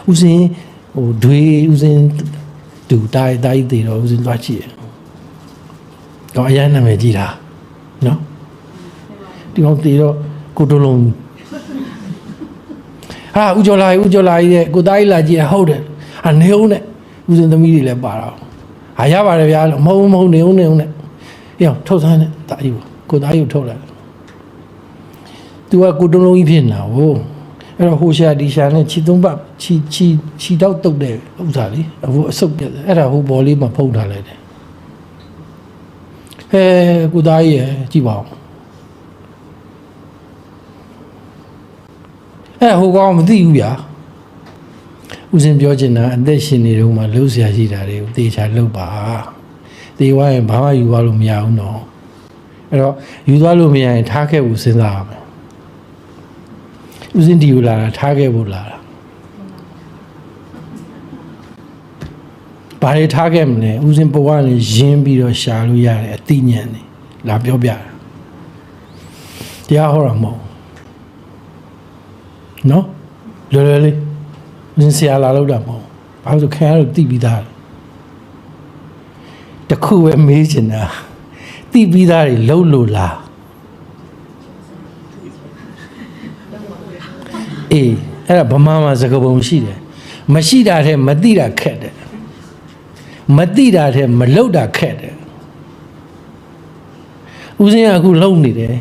ဦးစင်းဟိုဒွေဦးစင်းတူတားသေးတော့ဦးစင်းသွားကြည့်တော့အရန်နာမည်ကြီးတာနော်ဒီကောင်သေးတော့ကိုတိုးလုံးဟာဦးကျော်လာကြီးတဲ့ကိုသားကြီးလာကြည့်ဟုတ်တယ်ဟာနေဦးနဲ့ဦးစင်းသမီးတွေလည်းပါတော့ဟာရပါတယ်ဗျာမဟုတ်နေဦးနဲ့ရောထုတ်ဆန်းနဲ့တာကြီးကိုသားကြီးကိုထုတ်လိုက်သူကကိုတိုးလုံးကြီးဖြစ်နေတာဟိုအဲ့တော့ဟိုရှာဒီရှာနဲ့ခြေသုံးပတ်ခြေတော့တုတ်တဲ့ဥစ္စာလေးဟိုအဆုပ်ပြအဲ့ဒါဟိုဘော်လေးမှာဖုံးထားလိုက်တယ်ကိုသားကြီးရကြည့်ပါဦးဟိုကောင်မသိဘူးဗျာဦးစင်ပြောချင်တာအသက်ရှင်နေတော့မှလှုပ်ရှားရှိတာတွေကိုသေချာလှုပ်ပါသေသွားရင်ဘာမှယူသွားလို့မရဘူးနော်အဲ့တော့ယူသွားလို့မရရင်ထားခဲ့ဖို့စဉ်းစားရမယ်ဦးစင်ဒီကိုလာတာထားခဲ့ဖို့လာတာဘာတွေထားခဲ့မလဲဦးစင်ဘဝနဲ့ရင်းပြီးတော့ရှာလို့ရတယ်အသိဉာဏ်နဲ့လာပြောပြတာတရားဟောတာမဟုတ်နော်လွယ်လေးဦးစင်ဆရာလာလို့တာမဟုတ်ဘာလို့ခင်ဗျားတို့သိပြီးသားတခုပဲမေးချင်တာသိပြီးသားတွေလှုပ်လို့လားအေးအဲ့ဒါဗမာမှာစကားပုံရှိတယ်မရှိတာတဲ့မသိတာခက်တယ်မသိတာတဲ့မလှုပ်တာခက်တယ်ဦးစင်းကအခုလှုပ်နေတယ်